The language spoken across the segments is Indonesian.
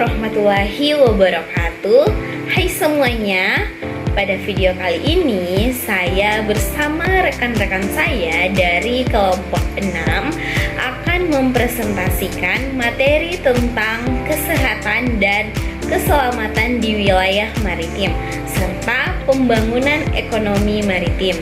warahmatullahi wabarakatuh. Hai semuanya, pada video kali ini saya bersama rekan-rekan saya dari kelompok 6 akan mempresentasikan materi tentang kesehatan dan keselamatan di wilayah maritim serta pembangunan ekonomi maritim.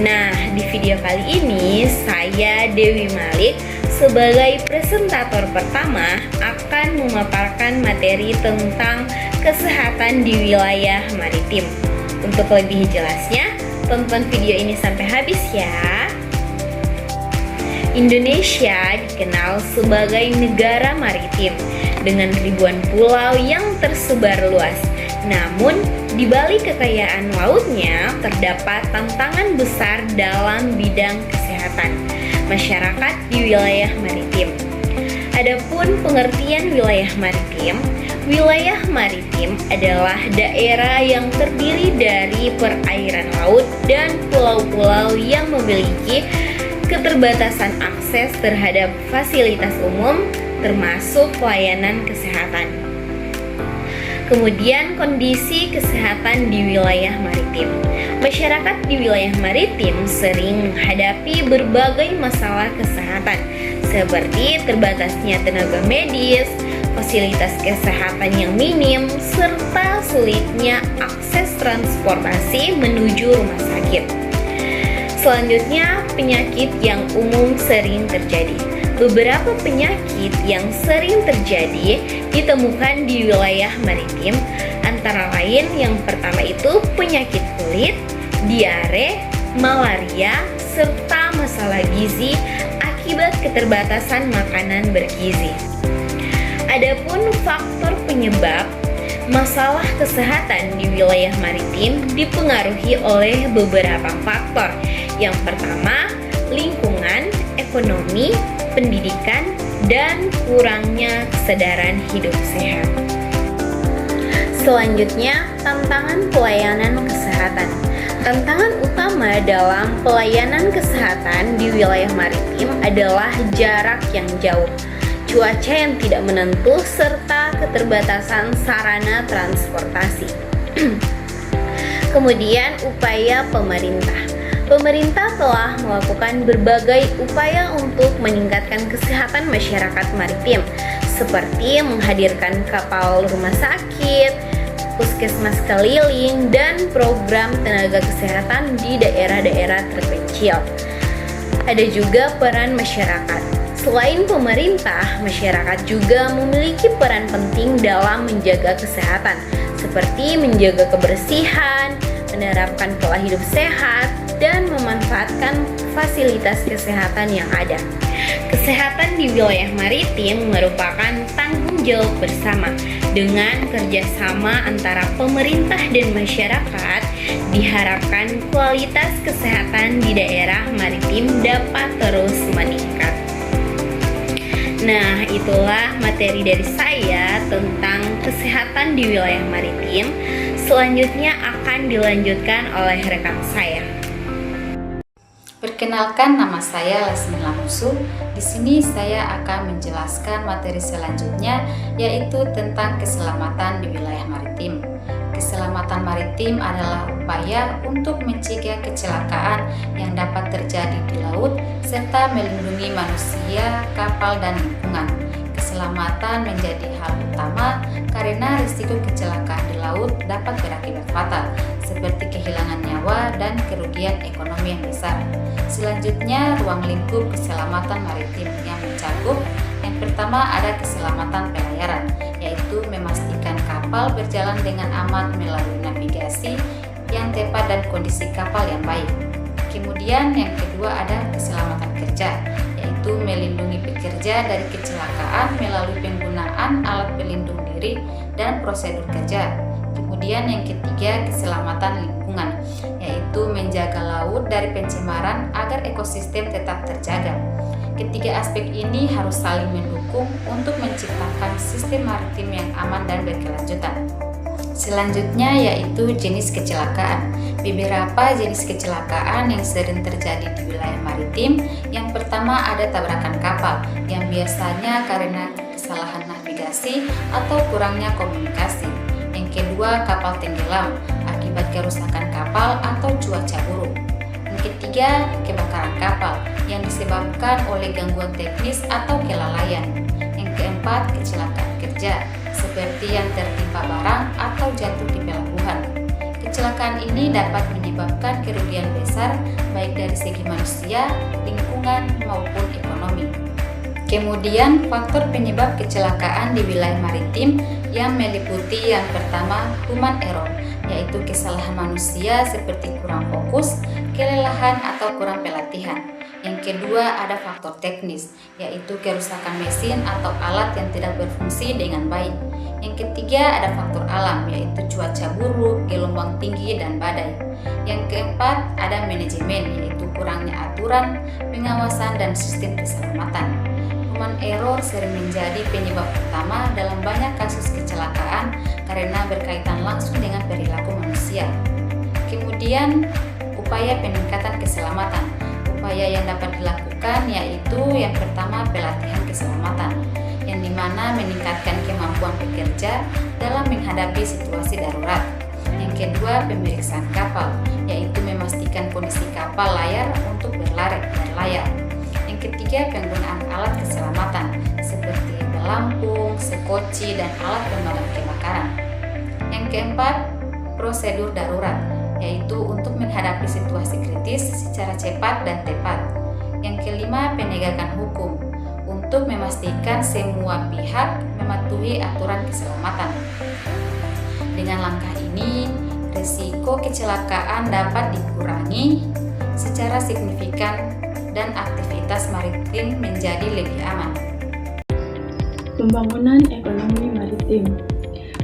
Nah, di video kali ini saya Dewi Malik sebagai presentator pertama akan memaparkan materi tentang kesehatan di wilayah maritim. Untuk lebih jelasnya, tonton video ini sampai habis ya. Indonesia dikenal sebagai negara maritim dengan ribuan pulau yang tersebar luas. Namun, di balik kekayaan lautnya terdapat tantangan besar dalam bidang kesehatan masyarakat di wilayah maritim. Adapun pengertian wilayah maritim adalah daerah yang terdiri dari perairan laut dan pulau-pulau yang memiliki keterbatasan akses terhadap fasilitas umum termasuk pelayanan kesehatan. Kemudian kondisi kesehatan di wilayah maritim. Masyarakat di wilayah maritim sering menghadapi berbagai masalah kesehatan seperti terbatasnya tenaga medis, fasilitas kesehatan yang minim, serta sulitnya akses transportasi menuju rumah sakit. Selanjutnya, penyakit yang umum sering terjadi. Beberapa penyakit yang sering terjadi ditemukan di wilayah maritim, antara lain yang pertama itu penyakit kulit, diare, malaria, serta masalah gizi akibat keterbatasan makanan bergizi. Adapun faktor penyebab masalah kesehatan di wilayah maritim dipengaruhi oleh beberapa faktor. Yang pertama, lingkungan, ekonomi, pendidikan, dan kurangnya kesadaran hidup sehat. Selanjutnya, tantangan pelayanan kesehatan. Tantangan utama dalam pelayanan kesehatan di wilayah maritim adalah jarak yang jauh, cuaca yang tidak menentu, serta keterbatasan sarana transportasi. Kemudian, upaya pemerintah. Pemerintah telah melakukan berbagai upaya untuk meningkatkan kesehatan masyarakat maritim, seperti menghadirkan kapal rumah sakit, puskesmas keliling, dan program tenaga kesehatan di daerah-daerah terpencil. Ada juga peran masyarakat. Selain pemerintah, masyarakat juga memiliki peran penting dalam menjaga kesehatan, seperti menjaga kebersihan, menerapkan pola hidup sehat, dan memanfaatkan fasilitas kesehatan yang ada. Kesehatan di wilayah maritim merupakan tanggung jawab bersama. Dengan kerjasama antara pemerintah dan masyarakat, diharapkan kualitas kesehatan di daerah maritim dapat terus meningkat. Nah, itulah materi dari saya tentang kesehatan di wilayah maritim. Selanjutnya akan dilanjutkan oleh rekan saya. Perkenalkan, nama saya Lesmi Lamusu. Di sini saya akan menjelaskan materi selanjutnya, yaitu tentang keselamatan di wilayah maritim. Keselamatan maritim adalah upaya untuk mencegah kecelakaan yang dapat terjadi di laut serta melindungi manusia, kapal, dan lingkungan. Keselamatan menjadi hal utama karena risiko kecelakaan di laut dapat berakibat fatal, seperti kehilangan nyawa dan kerugian ekonomi yang besar. Selanjutnya, ruang lingkup keselamatan maritim yang mencakup yang pertama ada keselamatan pelayaran, yaitu memastikan kapal berjalan dengan aman melalui navigasi yang tepat dan kondisi kapal yang baik. Kemudian yang kedua ada keselamatan kerja, yaitu melindungi pekerja dari kecelakaan melalui penggunaan alat pelindung diri dan prosedur kerja. Kemudian yang ketiga keselamatan lingkungan, yaitu menjaga laut dari pencemaran agar ekosistem tetap terjaga. Ketiga aspek ini harus saling mendukung untuk menciptakan sistem maritim yang aman dan berkelanjutan. Selanjutnya yaitu jenis kecelakaan. Beberapa jenis kecelakaan yang sering terjadi di wilayah maritim. Yang pertama ada tabrakan kapal yang biasanya karena kesalahan navigasi navigasi atau kurangnya komunikasi. Yang kedua, kapal tenggelam akibat kerusakan kapal atau cuaca buruk. Yang ketiga, kebakaran kapal yang disebabkan oleh gangguan teknis atau kelalaian. Yang keempat, kecelakaan kerja seperti yang tertimpa barang atau jatuh di pelabuhan. Kecelakaan ini dapat menyebabkan kerugian besar baik dari segi manusia, lingkungan, maupun ekonomi. Kemudian, faktor penyebab kecelakaan di wilayah maritim yang meliputi yang pertama, human error, yaitu kesalahan manusia seperti kurang fokus, kelelahan, atau kurang pelatihan. Yang kedua, ada faktor teknis, yaitu kerusakan mesin atau alat yang tidak berfungsi dengan baik. Yang ketiga, ada faktor alam, yaitu cuaca buruk, gelombang tinggi, dan badai. Yang keempat, ada manajemen, yaitu kurangnya aturan, pengawasan, dan sistem keselamatan. Human error sering menjadi penyebab utama dalam banyak kasus kecelakaan karena berkaitan langsung dengan perilaku manusia. Kemudian, upaya peningkatan keselamatan. Upaya yang dapat dilakukan yaitu yang pertama, pelatihan keselamatan, yang dimana meningkatkan kemampuan pekerja dalam menghadapi situasi darurat. Yang kedua, pemeriksaan kapal, yaitu memastikan kondisi kapal layak untuk berlayar. Yang ketiga, penggunaan alat keselamatan seperti pelampung, sekoci, dan alat pemadam kebakaran. Yang keempat, prosedur darurat, yaitu untuk menghadapi situasi kritis secara cepat dan tepat. Yang kelima, penegakan hukum, untuk memastikan semua pihak mematuhi aturan keselamatan. Dengan langkah ini, risiko kecelakaan dapat dikurangi secara signifikan dan aktivitas maritim menjadi lebih aman. Pembangunan ekonomi maritim.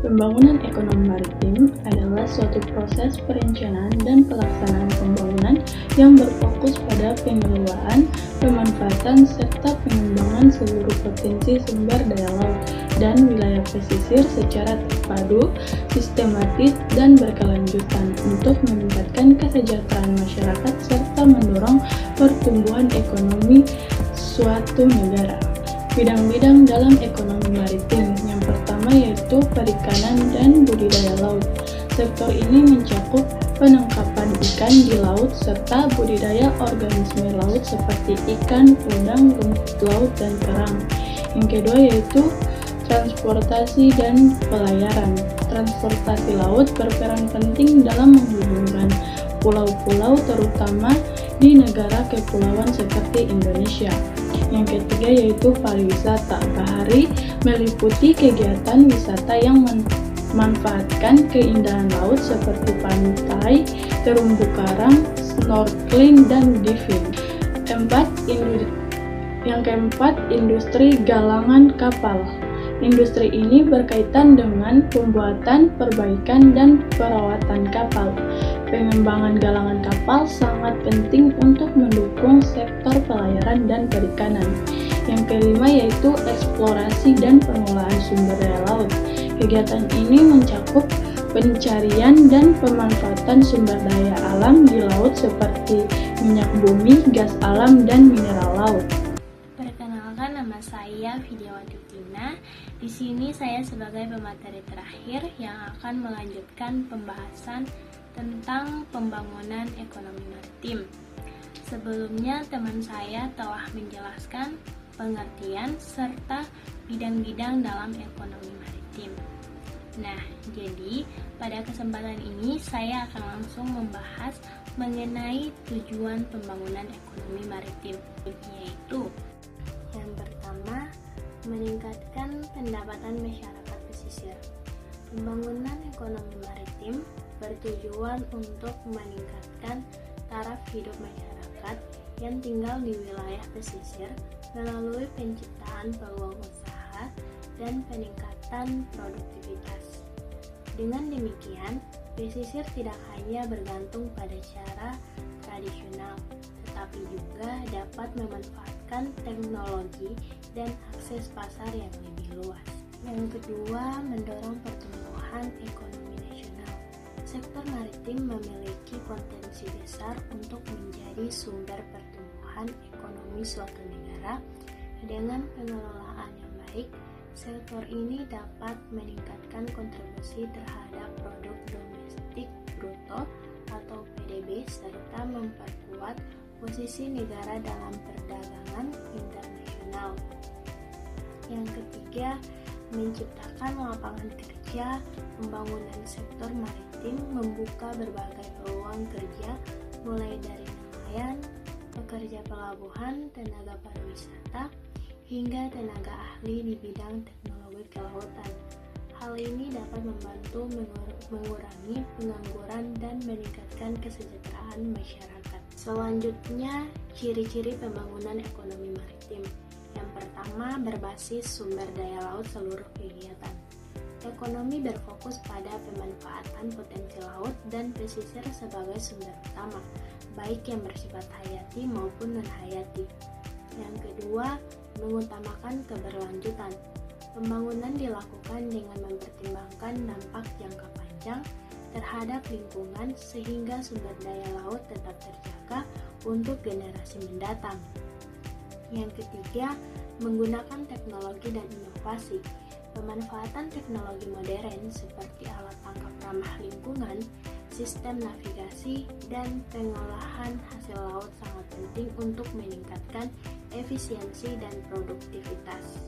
Pembangunan ekonomi maritim adalah suatu proses perencanaan dan pelaksanaan pembangunan yang berfokus pada pengelolaan, pemanfaatan, serta pengembangan seluruh potensi sumber daya laut dan wilayah pesisir secara terpadu, sistematis, dan berkelanjutan untuk meningkatkan kesejahteraan masyarakat serta mendorong pertumbuhan ekonomi suatu negara. Bidang-bidang dalam ekonomi maritim yang pertama yaitu perikanan dan budidaya laut. Sektor ini mencakup penangkapan ikan di laut serta budidaya organisme laut seperti ikan, udang, rumput laut, dan kerang. Yang kedua yaitu transportasi dan pelayaran. Transportasi laut berperan penting dalam menghubungkan pulau-pulau terutama di negara kepulauan seperti Indonesia. Yang ketiga yaitu pariwisata bahari, meliputi kegiatan wisata yang memanfaatkan keindahan laut seperti pantai, terumbu karang, snorkeling, dan diving. Yang keempat, industri galangan kapal. Industri ini berkaitan dengan pembuatan, perbaikan, dan perawatan kapal. Pengembangan galangan kapal sangat penting untuk mendukung sektor pelayaran dan perikanan. Yang kelima yaitu eksplorasi dan pengelolaan sumber daya laut. Kegiatan ini mencakup pencarian dan pemanfaatan sumber daya alam di laut seperti minyak bumi, gas alam, dan mineral laut. Perkenalkan, nama saya Vidyawati Tina. Di sini saya sebagai pemateri terakhir yang akan melanjutkan pembahasan tentang pembangunan ekonomi maritim. Sebelumnya teman saya telah menjelaskan pengertian serta bidang-bidang dalam ekonomi maritim. Nah, jadi pada kesempatan ini saya akan langsung membahas mengenai tujuan pembangunan ekonomi maritim, yaitu yang pertama, meningkatkan pendapatan masyarakat pesisir. Pembangunan ekonomi maritim bertujuan untuk meningkatkan taraf hidup masyarakat yang tinggal di wilayah pesisir melalui penciptaan peluang usaha dan peningkatan produktivitas. Dengan demikian, pesisir tidak hanya bergantung pada cara tradisional, tetapi juga dapat memanfaatkan teknologi dan akses pasar yang lebih luas. Yang kedua, mendorong pertumbuhan ekonomi nasional. Sektor maritim memiliki potensi besar untuk menjadi sumber pertumbuhan ekonomi suatu negara dengan pengelolaan yang baik Sektor ini dapat meningkatkan kontribusi terhadap produk domestik bruto atau PDB serta memperkuat posisi negara dalam perdagangan internasional. Yang ketiga, menciptakan lapangan kerja. Pembangunan sektor maritim membuka berbagai peluang kerja mulai dari nelayan, pekerja pelabuhan, tenaga pariwisata, hingga tenaga ahli di bidang teknologi kelautan. Hal ini dapat membantu mengurangi pengangguran dan meningkatkan kesejahteraan masyarakat. Selanjutnya, ciri-ciri pembangunan ekonomi maritim. Yang pertama, berbasis sumber daya laut seluruh kegiatan. Ekonomi berfokus pada pemanfaatan potensi laut dan pesisir sebagai sumber utama, baik yang bersifat hayati maupun non-hayati. Yang kedua, mengutamakan keberlanjutan. Pembangunan dilakukan dengan mempertimbangkan dampak jangka panjang terhadap lingkungan sehingga sumber daya laut tetap terjaga untuk generasi mendatang. Yang ketiga, menggunakan teknologi dan inovasi. Pemanfaatan teknologi modern seperti alat tangkap ramah lingkungan, sistem navigasi, dan pengolahan hasil laut sangat penting untuk meningkatkan efisiensi dan produktivitas.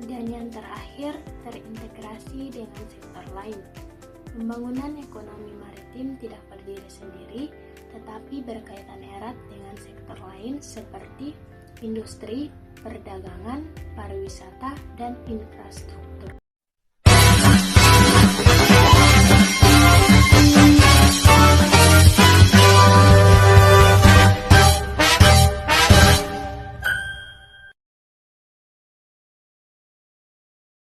Dan yang terakhir, terintegrasi dengan sektor lain. Pembangunan ekonomi maritim tidak berdiri sendiri, tetapi berkaitan erat dengan sektor lain seperti industri, perdagangan, pariwisata, dan infrastruktur.